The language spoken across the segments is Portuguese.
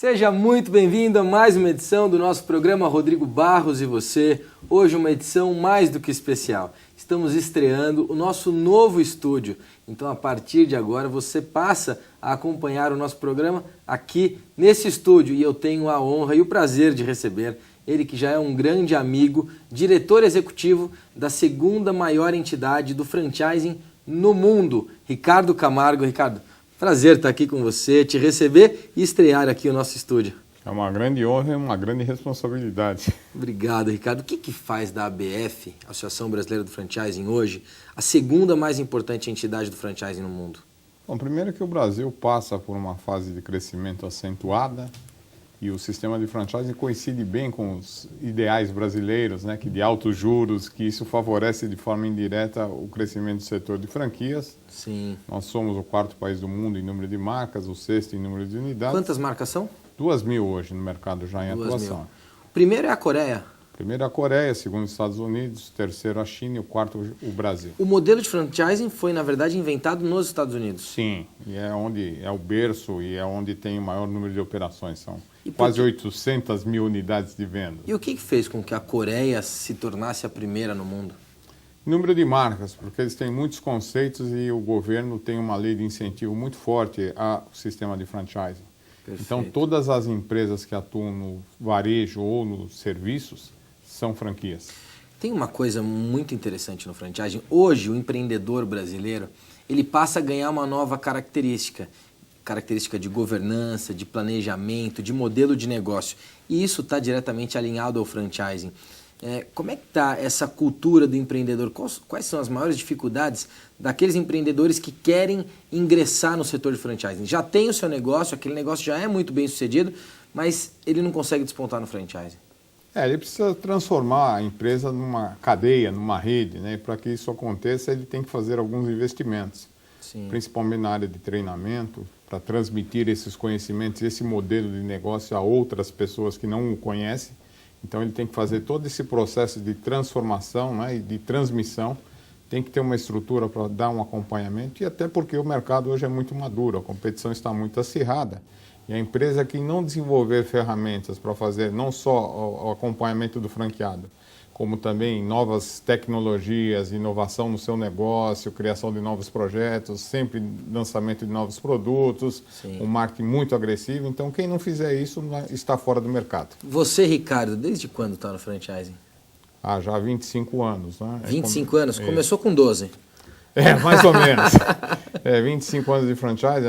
Seja muito bem-vindo a mais uma edição do nosso programa Rodrigo Barros e Você. Hoje uma edição mais do que especial. Estamos estreando o nosso novo estúdio. Então, a partir de agora, você passa a acompanhar o nosso programa aqui nesse estúdio. E eu tenho a honra e o prazer de receber ele, que já é um grande amigo, diretor executivo da segunda maior entidade do franchising no mundo, Ricardo Camargo. Ricardo, prazer estar aqui com você, te receber e estrear aqui o nosso estúdio. É uma grande honra e uma grande responsabilidade. Obrigado, Ricardo. O que faz da ABF, Associação Brasileira do Franchising, hoje, a segunda mais importante entidade do franchising no mundo? Bom, primeiro que o Brasil passa por uma fase de crescimento acentuada e o sistema de franchising coincide bem com os ideais brasileiros, né, que de altos juros, que isso favorece de forma indireta o crescimento do setor de franquias. Sim. Nós somos o quarto país do mundo em número de marcas, o sexto em número de unidades. Quantas marcas são? 2.000 hoje no mercado já em 2.000. atuação. O primeiro é a Coreia. Primeiro a Coreia, segundo os Estados Unidos, terceiro a China e o quarto o Brasil. O modelo de franchising foi, na verdade, inventado nos Estados Unidos. Sim, e é onde é o berço e é onde tem o maior número de operações. São quase 800 mil unidades de venda. E o que fez com que a Coreia se tornasse a primeira no mundo? Número de marcas, porque eles têm muitos conceitos e o governo tem uma lei de incentivo muito forte ao sistema de franchising. Perfeito. Então, todas as empresas que atuam no varejo ou nos serviços são franquias. Tem uma coisa muito interessante no franchising. Hoje, o empreendedor brasileiro, ele passa a ganhar uma nova característica de governança, de planejamento, de modelo de negócio. E isso está diretamente alinhado ao franchising. Como é que está essa cultura do empreendedor? Quais são as maiores dificuldades daqueles empreendedores que querem ingressar no setor de franchising? Já tem o seu negócio, aquele negócio já é muito bem sucedido, mas ele não consegue despontar no franchising. Ele precisa transformar a empresa numa cadeia, numa rede, né? Para que isso aconteça, ele tem que fazer alguns investimentos. Sim. Principalmente na área de treinamento, para transmitir esses conhecimentos, esse modelo de negócio a outras pessoas que não o conhecem. Então, ele tem que fazer todo esse processo de transformação, né, e de transmissão. Tem que ter uma estrutura para dar um acompanhamento, e até porque o mercado hoje é muito maduro, a competição está muito acirrada. E a empresa que não desenvolver ferramentas para fazer não só o acompanhamento do franqueado, como também novas tecnologias, inovação no seu negócio, criação de novos projetos, sempre lançamento de novos produtos, Sim. Um marketing muito agressivo. Então, quem não fizer isso está fora do mercado. Você, Ricardo, desde quando está no franchising? Já há 25 anos. Né? 25 anos? Começou com 12. Mais ou menos. 25 anos de franchise,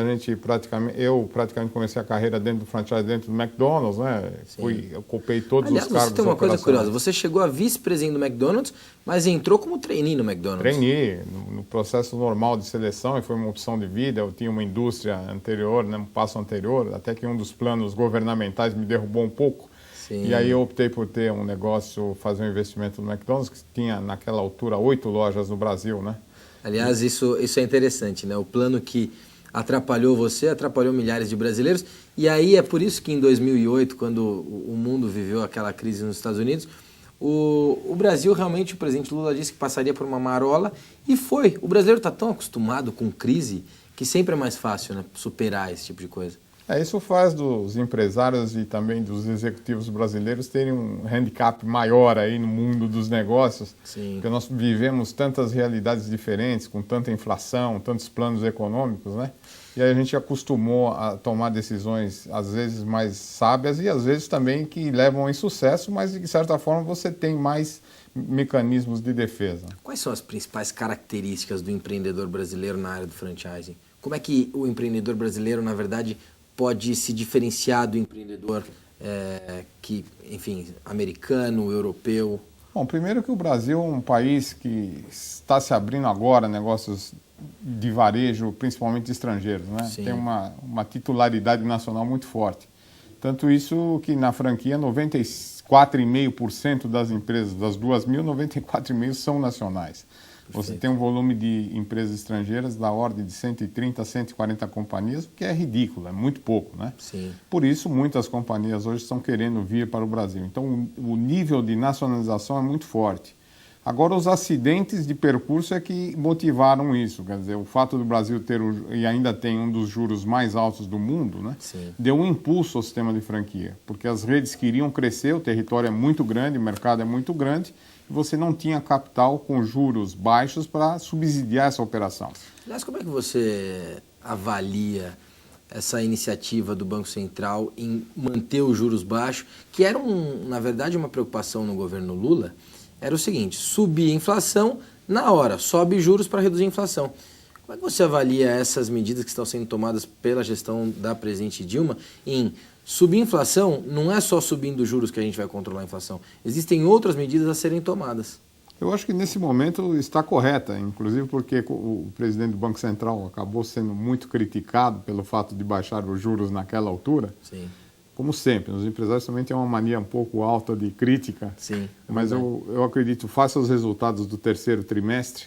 eu praticamente comecei a carreira dentro do franchise, dentro do McDonald's, né? Eu ocupei todos os cargos. Você tem uma coisa curiosa, você chegou a vice-presidente do McDonald's, mas entrou como trainee no McDonald's. Trainee, no processo normal de seleção, e foi uma opção de vida. Eu tinha uma indústria anterior, né, um passo anterior, até que um dos planos governamentais me derrubou um pouco. Sim. E aí eu optei por ter um negócio, fazer um investimento no McDonald's, que tinha naquela altura 8 lojas no Brasil, né? Aliás, isso é interessante, né? O plano que atrapalhou você, atrapalhou milhares de brasileiros. E aí é por isso que em 2008, quando o mundo viveu aquela crise nos Estados Unidos, o Brasil realmente, o presidente Lula disse que passaria por uma marola, e foi. O brasileiro está tão acostumado com crise que sempre é mais fácil, né, superar esse tipo de coisa. Isso faz dos empresários e também dos executivos brasileiros terem um handicap maior aí no mundo dos negócios, Sim. Porque nós vivemos tantas realidades diferentes, com tanta inflação, tantos planos econômicos, né? E aí a gente acostumou a tomar decisões, às vezes, mais sábias e às vezes também que levam ao insucesso, mas de certa forma você tem mais mecanismos de defesa. Quais são as principais características do empreendedor brasileiro na área do franchising? Como é que o empreendedor brasileiro, na verdade, pode se diferenciar do empreendedor americano, europeu? Bom, primeiro que o Brasil é um país que está se abrindo agora a negócios de varejo, principalmente estrangeiros, né? Sim. Tem uma titularidade nacional muito forte. Tanto isso que na franquia 94,5% das empresas, das 2.000, 94,5% são nacionais. Perfeito. Você tem um volume de empresas estrangeiras da ordem de 130 a 140 companhias, o que é ridículo, é muito pouco, né? Sim. Por isso, muitas companhias hoje estão querendo vir para o Brasil. Então, o nível de nacionalização é muito forte. Agora, os acidentes de percurso é que motivaram isso. Quer dizer, o fato do Brasil ter, e ainda tem um dos juros mais altos do mundo, né, deu um impulso ao sistema de franquia. Porque as redes queriam crescer, o território é muito grande, o mercado é muito grande, e você não tinha capital com juros baixos para subsidiar essa operação. Aliás, como é que você avalia essa iniciativa do Banco Central em manter os juros baixos, que era, na verdade, uma preocupação no governo Lula? Era o seguinte: subir a inflação na hora, sobe juros para reduzir a inflação. Como é que você avalia essas medidas que estão sendo tomadas pela gestão da presidente Dilma em subir a inflação? Não é só subindo juros que a gente vai controlar a inflação. Existem outras medidas a serem tomadas. Eu acho que nesse momento está correta, inclusive porque o presidente do Banco Central acabou sendo muito criticado pelo fato de baixar os juros naquela altura. Sim. Como sempre, os empresários também têm uma mania um pouco alta de crítica. Sim, mas eu acredito, face aos resultados do terceiro trimestre,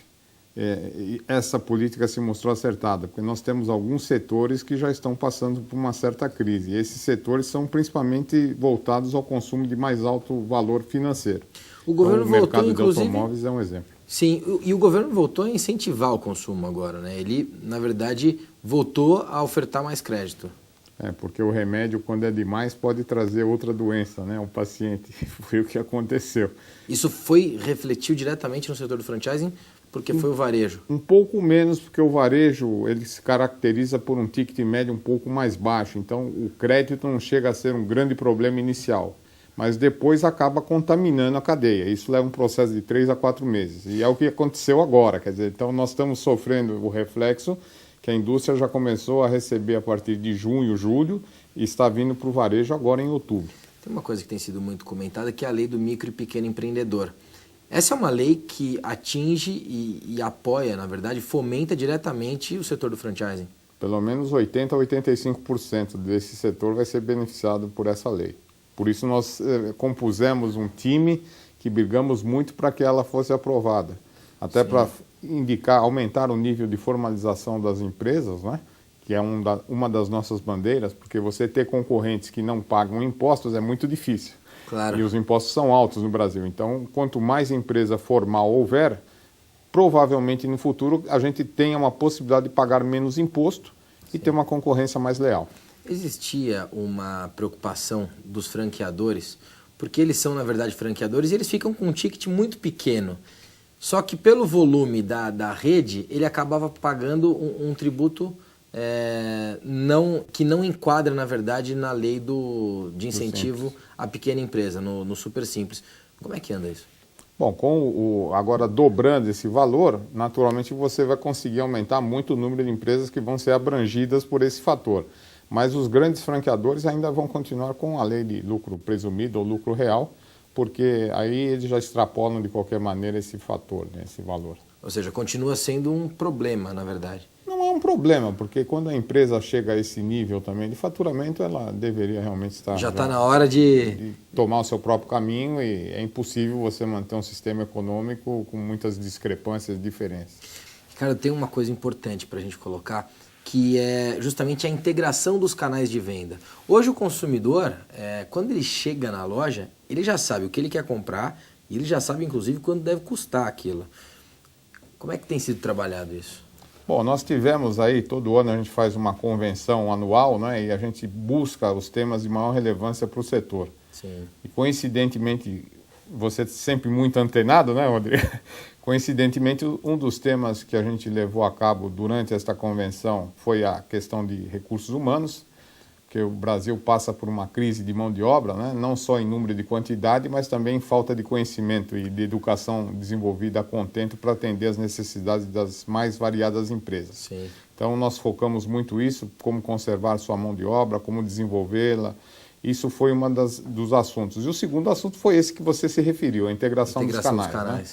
essa política se mostrou acertada, porque nós temos alguns setores que já estão passando por uma certa crise. E esses setores são principalmente voltados ao consumo de mais alto valor financeiro. O governo então, o voltou, mercado inclusive, de automóveis é um exemplo. Sim, e o governo voltou a incentivar o consumo agora, né? Ele, na verdade, voltou a ofertar mais crédito. Porque o remédio, quando é demais, pode trazer outra doença, né? Um paciente. Foi o que aconteceu. Isso refletiu diretamente no setor do franchising, porque foi o varejo? Um pouco menos, porque o varejo ele se caracteriza por um ticket médio um pouco mais baixo. Então, o crédito não chega a ser um grande problema inicial. Mas depois acaba contaminando a cadeia. Isso leva um processo de 3 a 4 meses. E é o que aconteceu agora. Quer dizer, então, nós estamos sofrendo o reflexo que a indústria já começou a receber a partir de junho, julho, e está vindo para o varejo agora em outubro. Tem uma coisa que tem sido muito comentada, que é a lei do micro e pequeno empreendedor. Essa é uma lei que atinge e apoia, na verdade, fomenta diretamente o setor do franchising. Pelo menos 80% a 85% desse setor vai ser beneficiado por essa lei. Por isso nós compusemos um time que brigamos muito para que ela fosse aprovada. Até para aumentar o nível de formalização das empresas, né? Que é uma das nossas bandeiras, porque você ter concorrentes que não pagam impostos é muito difícil. Claro. E os impostos são altos no Brasil. Então, quanto mais empresa formal houver, provavelmente no futuro a gente tenha uma possibilidade de pagar menos imposto e ter uma concorrência mais leal. Existia uma preocupação dos franqueadores, porque eles são, na verdade, franqueadores e eles ficam com um ticket muito pequeno. Só que pelo volume da rede, ele acabava pagando um tributo que não enquadra, na verdade, na lei de incentivo à pequena empresa, no Super Simples. Como é que anda isso? Bom, agora dobrando esse valor, naturalmente você vai conseguir aumentar muito o número de empresas que vão ser abrangidas por esse fator. Mas os grandes franqueadores ainda vão continuar com a lei de lucro presumido ou lucro real, porque aí eles já extrapolam de qualquer maneira esse fator, né, esse valor. Ou seja, continua sendo um problema, na verdade. Não é um problema, porque quando a empresa chega a esse nível também de faturamento, ela deveria realmente estar... Já está na hora de tomar o seu próprio caminho, e é impossível você manter um sistema econômico com muitas discrepâncias e diferenças. Cara, tem uma coisa importante para a gente colocar, que é justamente a integração dos canais de venda. Hoje o consumidor, quando ele chega na loja, ele já sabe o que ele quer comprar e ele já sabe, inclusive, quanto deve custar aquilo. Como é que tem sido trabalhado isso? Bom, nós tivemos aí, todo ano a gente faz uma convenção anual, né, e a gente busca os temas de maior relevância para o setor. Sim. E coincidentemente, você sempre muito antenado, né, Rodrigo? Coincidentemente, um dos temas que a gente levou a cabo durante esta convenção foi a questão de recursos humanos, que o Brasil passa por uma crise de mão de obra, né? Não só em número de quantidade, mas também em falta de conhecimento e de educação desenvolvida a contento para atender às necessidades das mais variadas empresas. Sim. Então, nós focamos muito isso, como conservar sua mão de obra, como desenvolvê-la. Isso foi um dos assuntos. E o segundo assunto foi esse que você se referiu, a integração dos canais. Né?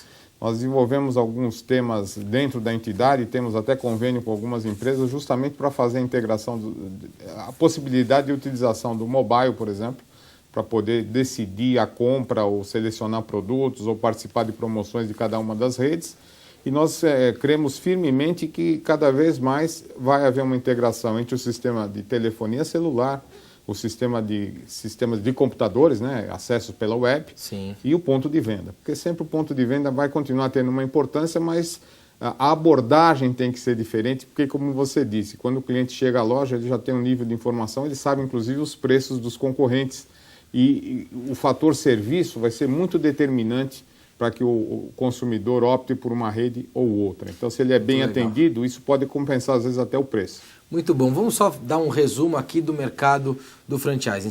Nós desenvolvemos alguns temas dentro da entidade, temos até convênio com algumas empresas, justamente para fazer a integração, a possibilidade de utilização do mobile, por exemplo, para poder decidir a compra ou selecionar produtos ou participar de promoções de cada uma das redes. E nós cremos firmemente que cada vez mais vai haver uma integração entre o sistema de telefonia celular, o sistemas de computadores, né, acesso pela web. Sim. E o ponto de venda. Porque sempre o ponto de venda vai continuar tendo uma importância, mas a abordagem tem que ser diferente, porque, como você disse, quando o cliente chega à loja, ele já tem um nível de informação, ele sabe, inclusive, os preços dos concorrentes. E o fator serviço vai ser muito determinante para que o consumidor opte por uma rede ou outra. Então, se ele é bem atendido, isso pode compensar, às vezes, até o preço. Muito bom. Vamos só dar um resumo aqui do mercado do franchising.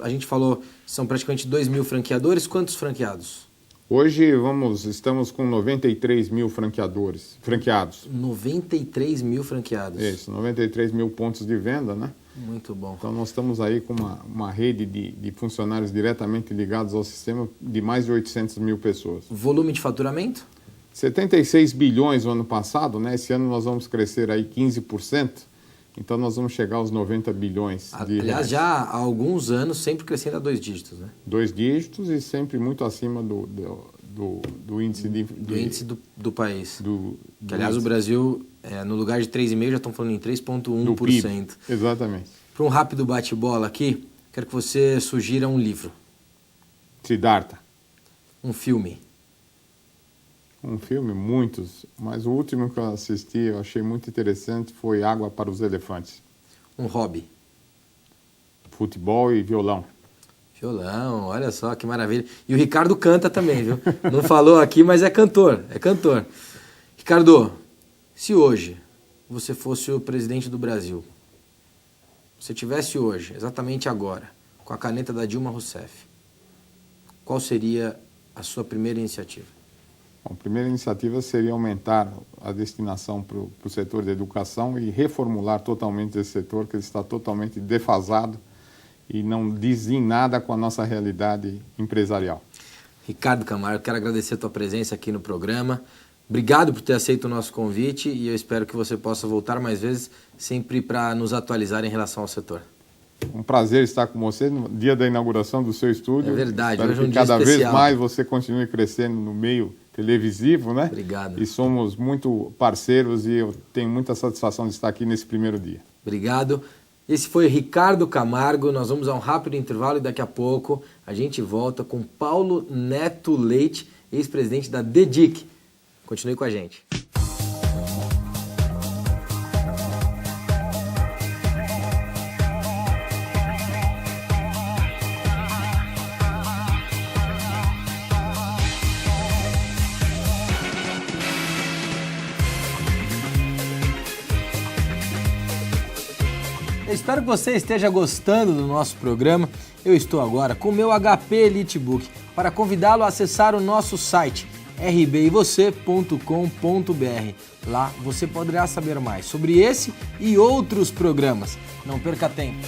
A gente falou, são praticamente 2.000 franqueadores. Quantos franqueados? Hoje estamos com 93 mil franqueados. 93 mil franqueados. Isso, 93 mil pontos de venda, né? Muito bom. Então nós estamos aí com uma rede de funcionários diretamente ligados ao sistema de mais de 800 mil pessoas. Volume de faturamento? 76 bilhões no ano passado, né? Esse ano nós vamos crescer aí 15%. Então nós vamos chegar aos 90 bilhões de Aliás, reais. já há alguns anos sempre crescendo a 2 dígitos, né? 2 dígitos e sempre muito acima do índice do índice do país. Que, aliás, o Brasil, no lugar de 3,5%, já estão falando em 3,1%. Exatamente. Para um rápido bate-bola aqui, quero que você sugira um livro. Siddhartha. Um filme. Um filme, muitos, mas o último que eu assisti, eu achei muito interessante, foi Água para os Elefantes. Um hobby. Futebol e violão. Violão, olha só que maravilha. E o Ricardo canta também, viu? Não falou aqui, mas é cantor, Ricardo, se hoje você fosse o presidente do Brasil, se tivesse hoje, exatamente agora, com a caneta da Dilma Rousseff, qual seria a sua primeira iniciativa? Bom, a primeira iniciativa seria aumentar a destinação para o setor da educação e reformular totalmente esse setor, que ele está totalmente defasado e não diz em nada com a nossa realidade empresarial. Ricardo Camargo, quero agradecer a tua presença aqui no programa. Obrigado por ter aceito o nosso convite e eu espero que você possa voltar mais vezes, sempre para nos atualizar em relação ao setor. Um prazer estar com você no dia da inauguração do seu estúdio. É verdade, espero hoje é um que dia cada especial. vez mais você continue crescendo no meio televisivo, né? Obrigado. E somos muito parceiros e eu tenho muita satisfação de estar aqui nesse primeiro dia. Obrigado. Esse foi Ricardo Camargo. Nós vamos a um rápido intervalo e daqui a pouco a gente volta com Paulo Neto Leite, ex-presidente da DEDIC. Continue com a gente. Eu espero que você esteja gostando do nosso programa. Eu estou agora com o meu HP EliteBook para convidá-lo a acessar o nosso site rbevocê.com.br. Lá você poderá saber mais sobre esse e outros programas. Não perca tempo.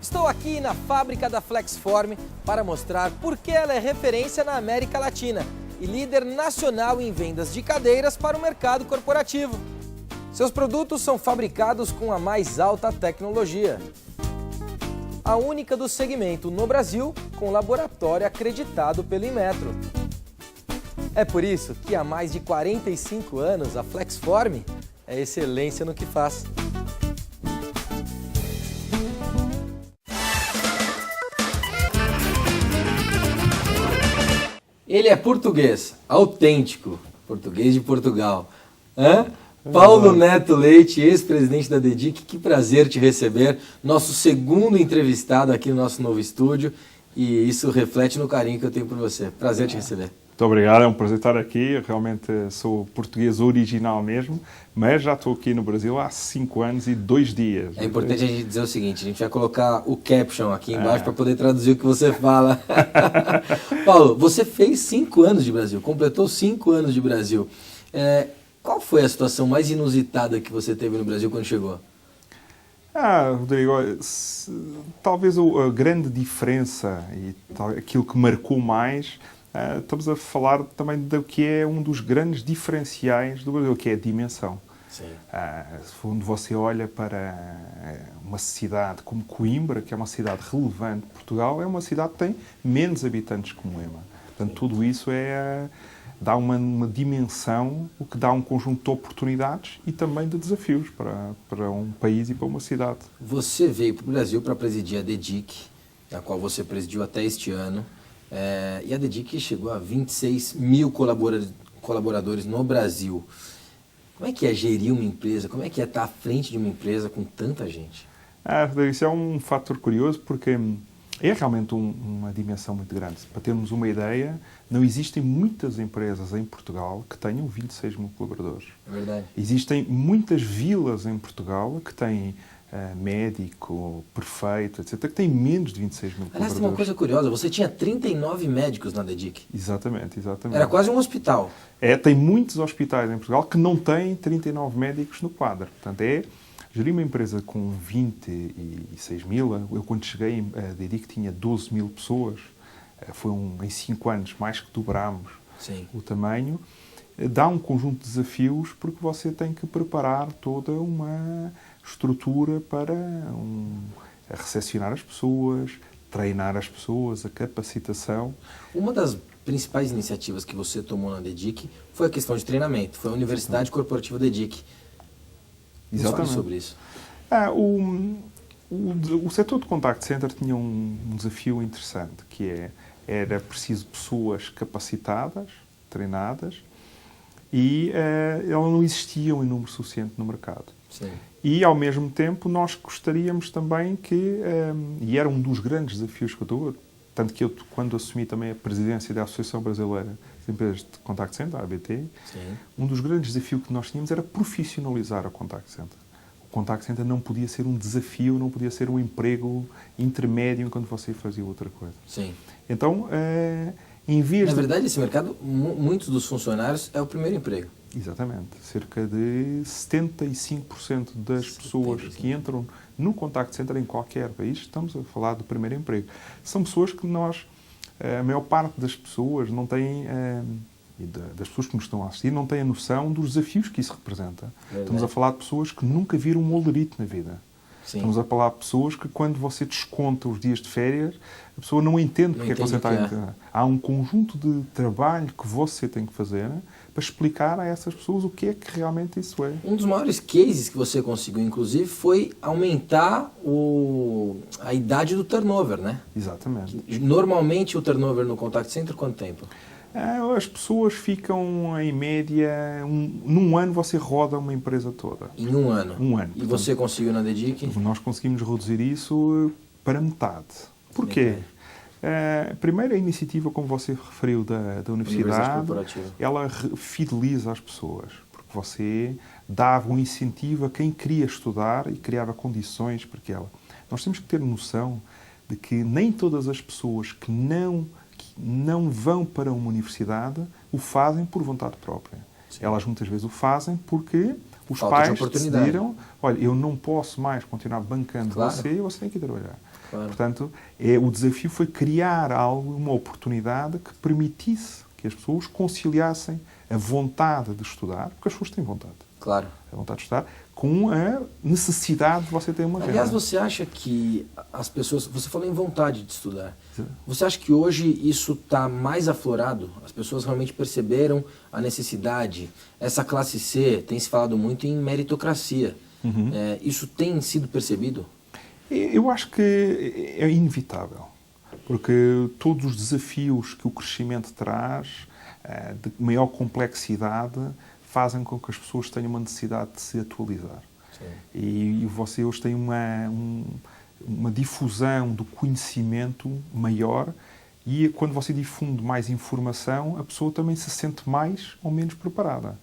Estou aqui na fábrica da Flexform para mostrar por que ela é referência na América Latina e líder nacional em vendas de cadeiras para o mercado corporativo. Seus produtos são fabricados com a mais alta tecnologia. A única do segmento no Brasil com laboratório acreditado pelo Inmetro. É por isso que há mais de 45 anos a Flexform é excelência no que faz. Ele é português, autêntico, português de Portugal. Paulo Neto Leite, ex-presidente da DEDIC, que prazer te receber. Nosso segundo entrevistado aqui no nosso novo estúdio e isso reflete no carinho que eu tenho por você. Prazer te receber. Muito obrigado, é um prazer estar aqui. Eu realmente sou português original mesmo, mas já estou aqui no Brasil há 5 anos e 2 dias. É importante a gente dizer o seguinte, a gente vai colocar o caption aqui embaixo para poder traduzir o que você fala. Paulo, você fez 5 anos de Brasil, completou 5 anos de Brasil. Qual foi a situação mais inusitada que você teve no Brasil quando chegou? Rodrigo, talvez a grande diferença e aquilo que marcou mais, estamos a falar também do que é um dos grandes diferenciais do Brasil, que é a dimensão. Sim. Quando você olha para uma cidade como Coimbra, que é uma cidade relevante de Portugal, é uma cidade que tem menos habitantes que Moema. Portanto, tudo isso dá uma dimensão, o que dá um conjunto de oportunidades e também de desafios para um país e para uma cidade. Você veio para o Brasil para presidir a DEDIC, a qual você presidiu até este ano, e a DEDIC chegou a 26 mil colaboradores no Brasil. Como é que é gerir uma empresa? Como é que é estar à frente de uma empresa com tanta gente? Isso é um fator curioso porque é realmente uma dimensão muito grande. Para termos uma ideia, não existem muitas empresas em Portugal que tenham 26 mil colaboradores. É verdade. Existem muitas vilas em Portugal que têm médico, prefeito, etc., que têm menos de 26 mil Aliás, colaboradores. tem uma coisa curiosa, você tinha 39 médicos na DEDIC. Exatamente. Era quase um hospital. Tem muitos hospitais em Portugal que não têm 39 médicos no quadro. Portanto, gerir uma empresa com 26 mil, eu quando cheguei a DEDIC tinha 12 mil pessoas, em 5 anos mais que dobrámos o tamanho, dá um conjunto de desafios porque você tem que preparar toda uma estrutura para recepcionar as pessoas, treinar as pessoas, a capacitação. Uma das principais iniciativas que você tomou na DEDIC foi a questão de treinamento, foi a Universidade Corporativa DEDIC. Exatamente. Fale sobre isso. O setor de contact center tinha um desafio interessante, que era preciso pessoas capacitadas, treinadas, e elas não existiam em número suficiente no mercado. Sim. E, ao mesmo tempo, nós gostaríamos também e era um dos grandes desafios que eu estou, tanto que eu, quando assumi também a presidência da Associação Brasileira de Empresas de Contact Center, a ABT, um dos grandes desafios que nós tínhamos era profissionalizar o contact center. O contact center não podia ser um desafio, não podia ser um emprego intermédio enquanto você fazia outra coisa. Sim. Então, em vez Na verdade, esse mercado, muitos dos funcionários é o primeiro emprego. Exatamente. Cerca de 75% das pessoas que entram no contact center em qualquer país, estamos a falar do primeiro emprego. São pessoas que a maior parte das pessoas não tem, das pessoas que nos estão a assistir, não têm a noção dos desafios que isso representa. Estamos a falar de pessoas que nunca viram um olerite na vida. Sim. Estamos a falar de pessoas que, quando você desconta os dias de férias, a pessoa não entende porque é que você está a entender. Há um conjunto de trabalho que você tem que fazer para explicar a essas pessoas o que é que realmente isso é. Um dos maiores cases que você conseguiu, inclusive, foi aumentar a idade do turnover, né? Exatamente. Normalmente, o turnover no contact center, quanto tempo? As pessoas ficam, em média, num ano você roda uma empresa toda. Em um ano? Um ano. E portanto, você conseguiu na DEDIC? Nós conseguimos reduzir isso para metade. Porquê? Primeiro, a iniciativa, como você referiu, da universidade, ela fideliza as pessoas, porque você dava um incentivo a quem queria estudar e criava condições para que ela... Nós temos que ter noção de que nem todas as pessoas que não vão para uma universidade o fazem por vontade própria. Sim. Elas muitas vezes o fazem porque os pais decidiram, olha, eu não posso mais continuar bancando você tem que ir trabalhar. Claro. Portanto, o desafio foi criar uma oportunidade que permitisse que as pessoas conciliassem a vontade de estudar, porque as pessoas têm vontade. Claro. A vontade de estudar, com a necessidade de você ter uma renda. Aliás, você acha que as pessoas... Você falou em vontade de estudar. Sim. Você acha que hoje isso está mais aflorado? As pessoas realmente perceberam a necessidade? Essa classe C, tem se falado muito em meritocracia. Uhum. Isso tem sido percebido? Eu acho que é inevitável, porque todos os desafios que o crescimento traz, de maior complexidade, fazem com que as pessoas tenham uma necessidade de se atualizar. Sim. E você hoje tem uma difusão do conhecimento maior e quando você difunde mais informação, a pessoa também se sente mais ou menos preparada.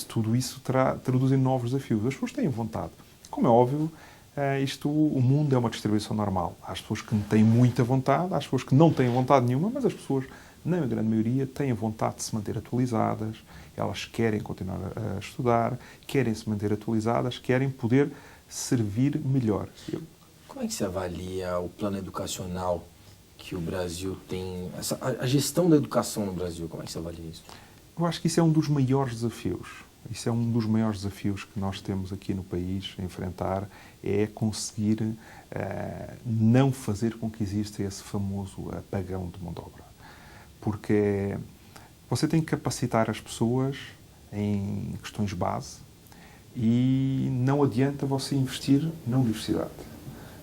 Tudo isso traduz em novos desafios. As pessoas têm vontade. Como é óbvio, o mundo é uma distribuição normal. Há as pessoas que têm muita vontade, há as pessoas que não têm vontade nenhuma, mas as pessoas, na grande maioria, têm vontade de se manter atualizadas, elas querem continuar a estudar, querem se manter atualizadas, querem poder servir melhor. Como é que se avalia o plano educacional que o Brasil tem, a gestão da educação no Brasil, como é que se avalia isso? Eu acho que isso é um dos maiores desafios. Isso é um dos maiores desafios que nós temos aqui no país a enfrentar, é conseguir não fazer com que exista esse famoso apagão de mão de obra. Porque você tem que capacitar as pessoas em questões base e não adianta você investir na universidade.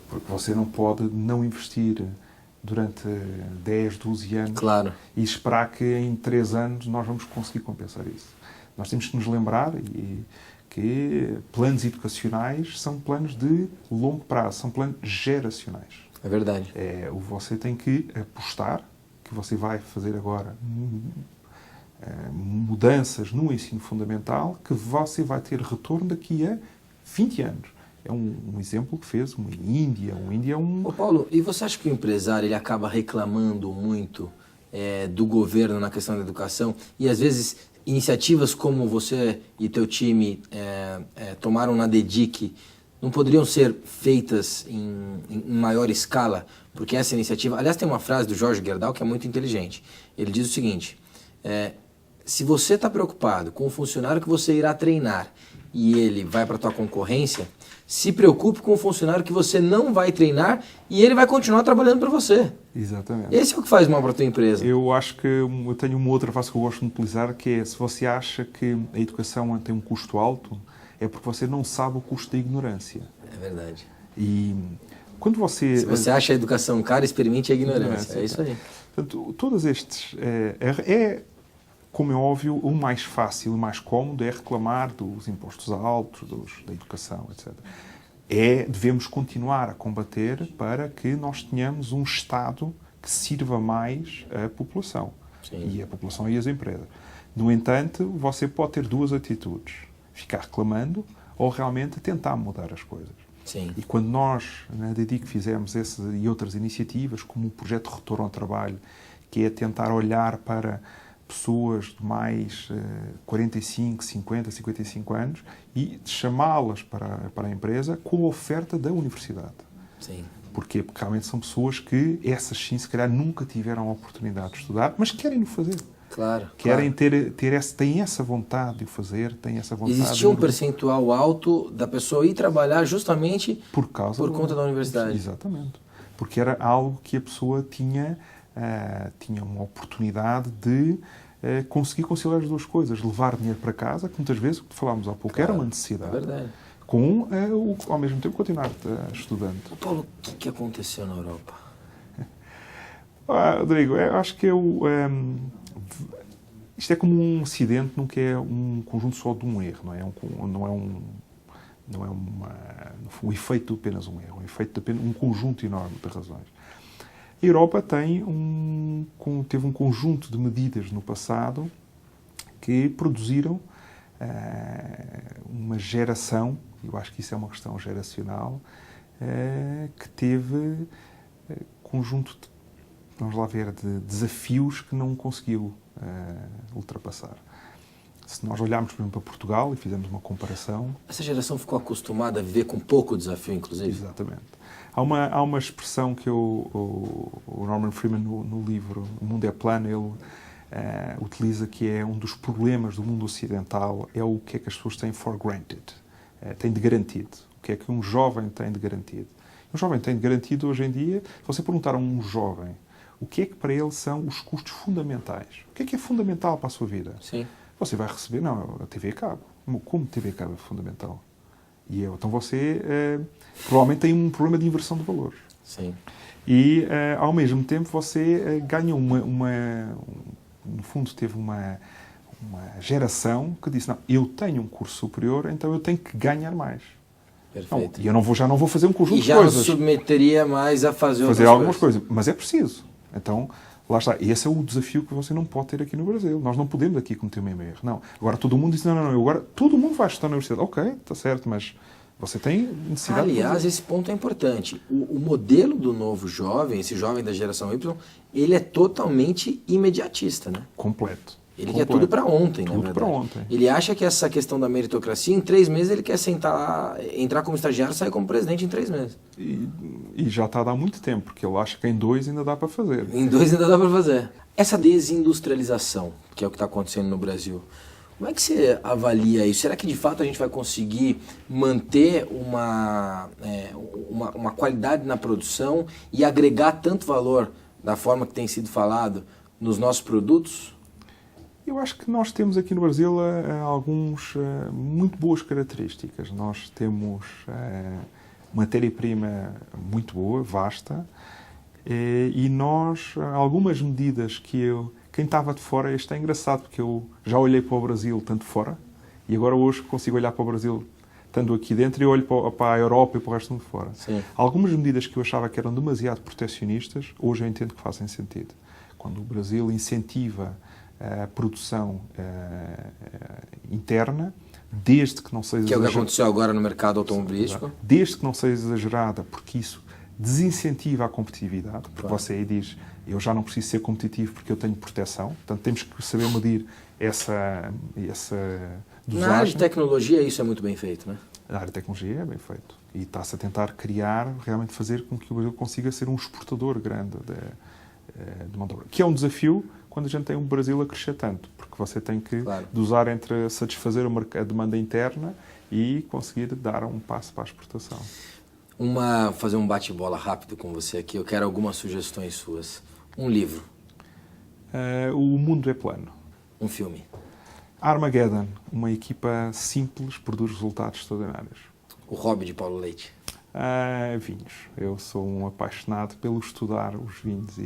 Porque você não pode não investir durante 10, 12 anos e esperar que em 3 anos nós vamos conseguir compensar isso. Nós temos que nos lembrar que planos educacionais são planos de longo prazo, são planos geracionais. É verdade. Você tem que apostar que você vai fazer agora mudanças no ensino fundamental, que você vai ter retorno daqui a 20 anos. É um exemplo que fez uma Índia. Ô Paulo, e você acha que o empresário ele acaba reclamando muito do governo na questão da educação? E às vezes iniciativas como você e teu time tomaram na DEDIC não poderiam ser feitas em maior escala? Porque essa iniciativa... Aliás, tem uma frase do Jorge Gerdau que é muito inteligente. Ele diz o seguinte: se você está preocupado com o funcionário que você irá treinar e ele vai para a tua concorrência, se preocupe com o funcionário que você não vai treinar e ele vai continuar trabalhando para você. Exatamente. Esse é o que faz mal para a tua empresa. Eu acho que eu tenho uma outra frase que eu gosto de utilizar, que é: se você acha que a educação tem um custo alto, é porque você não sabe o custo da ignorância. É verdade. E quando você... Se você acha a educação cara, experimente a ignorância. É isso aí. Portanto, todos estes... como é óbvio, o mais fácil, o mais cómodo é reclamar dos impostos altos, da educação, etc. Devemos continuar a combater para que nós tenhamos um Estado que sirva mais à população. Sim. E a população e as empresas. No entanto, você pode ter 2 atitudes: ficar reclamando ou realmente tentar mudar as coisas. Sim. E quando nós, na DEDIC, fizemos essas e outras iniciativas, como o projeto Retorno ao Trabalho, que é tentar olhar para pessoas de mais 45, 50, 55 anos e chamá-las para a empresa com a oferta da universidade. Sim. Porquê? Porque realmente são pessoas que, essas sim, se calhar nunca tiveram a oportunidade de estudar, mas querem o fazer. Claro. Querem têm essa vontade de o fazer, têm essa vontade. Existia um percentual alto da pessoa ir trabalhar justamente por conta da universidade. Exatamente. Porque era algo que a pessoa tinha uma oportunidade de conseguir conciliar as 2 coisas. Levar dinheiro para casa, que muitas vezes, o que falámos há pouco, era uma necessidade. É verdade. Com, ao mesmo tempo, continuar estudando. Paulo, o que aconteceu na Europa? Rodrigo, eu acho que isto é como um acidente, nunca é um conjunto só de um erro, não é um efeito de apenas um erro, é um efeito de apenas um conjunto enorme de razões. A Europa teve um conjunto de medidas no passado que produziram uma geração, eu acho que isso é uma questão geracional, que teve conjunto de, vamos lá ver, de desafios que não conseguiu ultrapassar. Se nós olharmos, por exemplo, para Portugal e fizermos uma comparação... Essa geração ficou acostumada a viver com pouco desafio, inclusive? Exatamente. Há uma expressão que o Norman Freeman, no livro O Mundo é Plano, ele utiliza, que é um dos problemas do mundo ocidental, é o que é que as pessoas têm for granted, têm de garantido. O que é que um jovem tem de garantido? Um jovem tem de garantido hoje em dia, se você perguntar a um jovem o que é que para ele são os custos fundamentais, o que é fundamental para a sua vida? Sim. Você vai receber, a TV a cabo. Como TV a cabo é fundamental? Então você provavelmente tem um problema de inversão de valores. Sim. E ao mesmo tempo você ganha no fundo teve uma geração que disse: não, eu tenho um curso superior, então eu tenho que ganhar mais. Perfeito. Não, e eu já não vou fazer um conjunto de coisas. coisas. E já não submeteria mais a fazer algumas coisas. Mas é preciso. Então, lá está. Esse é o desafio que você não pode ter aqui no Brasil. Nós não podemos aqui cometer o mesmo erro. Não. Agora todo mundo diz: não, agora todo mundo vai estudar na universidade. Ok, está certo, mas você tem necessidade... Aliás, esse ponto é importante. O modelo do novo jovem, esse jovem da geração Y, ele é totalmente imediatista, né? Completo. Ele quer tudo para ontem, tudo na verdade. Para ontem. Ele acha que essa questão da meritocracia, em 3 meses ele quer entrar como estagiário e sair como presidente em 3 meses. E já está a dar muito tempo, porque ele acha que em 2 ainda dá para fazer. Em 2 ainda dá para fazer. Essa desindustrialização, que é o que está acontecendo no Brasil, como é que você avalia isso? Será que de fato a gente vai conseguir manter uma qualidade na produção e agregar tanto valor da forma que tem sido falado nos nossos produtos? Eu acho que nós temos aqui no Brasil muito boas características. Nós temos matéria-prima muito boa, vasta, e algumas medidas quem estava de fora, isto é engraçado, porque eu já olhei para o Brasil tanto fora, e agora hoje consigo olhar para o Brasil estando aqui dentro e olho para a Europa e para o resto de fora. Sim. Algumas medidas que eu achava que eram demasiado protecionistas, hoje eu entendo que fazem sentido. Quando o Brasil incentiva a produção interna, desde que não seja exagerada. Que é o que aconteceu agora no mercado automobilístico. Desde que não seja exagerada, porque isso desincentiva a competitividade, porque claro. Você aí diz, eu já não preciso ser competitivo porque eu tenho proteção, portanto temos que saber medir essa dosagem. Na área de tecnologia isso é muito bem feito, não é? Na área de tecnologia é bem feito. E está-se a tentar realmente fazer com que o Brasil consiga ser um exportador grande de mão de obra. Que é um desafio quando a gente tem um Brasil a crescer tanto, porque você tem que dosar entre satisfazer a demanda interna e conseguir dar um passo para a exportação. Fazer um bate-bola rápido com você aqui, eu quero algumas sugestões suas. Um livro. O Mundo é Plano. Um filme. Armageddon, uma equipa simples produz resultados extraordinários. O hobby de Paulo Leite. Vinhos. Eu sou um apaixonado pelo estudar os vinhos.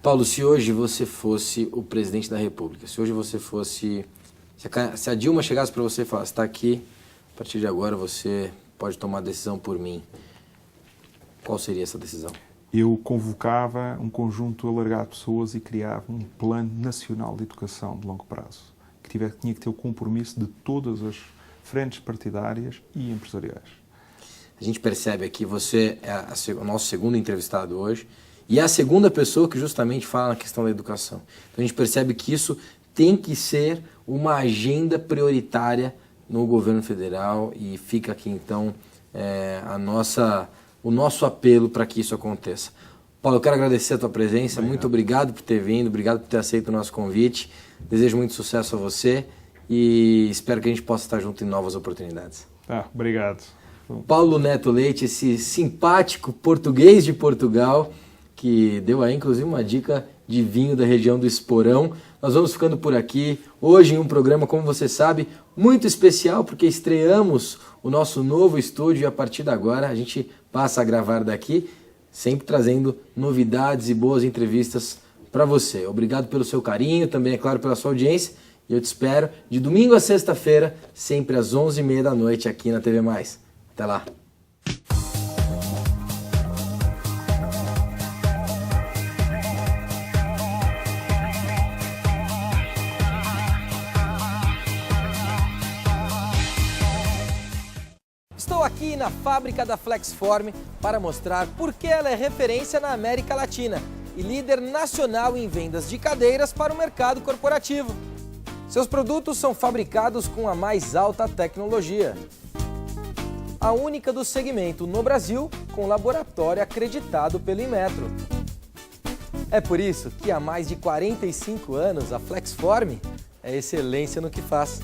Paulo, se hoje você fosse o presidente da República, se hoje você fosse... Se a Dilma chegasse para você e falasse, está aqui, a partir de agora você pode tomar a decisão por mim, qual seria essa decisão? Eu convocava um conjunto alargado de pessoas e criava um plano nacional de educação de longo prazo, que tinha que ter o compromisso de todas as frentes partidárias e empresariais. A gente percebe aqui, você é o nosso segundo entrevistado hoje e é a segunda pessoa que justamente fala na questão da educação. Então a gente percebe que isso tem que ser uma agenda prioritária no governo federal e fica aqui então o nosso apelo para que isso aconteça. Paulo, eu quero agradecer a tua presença, muito obrigado por ter vindo, obrigado por ter aceito o nosso convite, desejo muito sucesso a você e espero que a gente possa estar junto em novas oportunidades. Obrigado. Paulo Neto Leite, esse simpático português de Portugal, que deu aí inclusive uma dica de vinho da região do Esporão. Nós vamos ficando por aqui, hoje em um programa, como você sabe, muito especial, porque estreamos o nosso novo estúdio e a partir de agora a gente passa a gravar daqui, sempre trazendo novidades e boas entrevistas para você. Obrigado pelo seu carinho, também, é claro, pela sua audiência. E eu te espero de domingo a sexta-feira, sempre às 11h30 da noite aqui na TV+. Até lá. Estou aqui na fábrica da Flexform para mostrar por que ela é referência na América Latina e líder nacional em vendas de cadeiras para o mercado corporativo. Seus produtos são fabricados com a mais alta tecnologia. A única do segmento no Brasil com laboratório acreditado pelo Inmetro. É por isso que há mais de 45 anos a Flexform é excelência no que faz.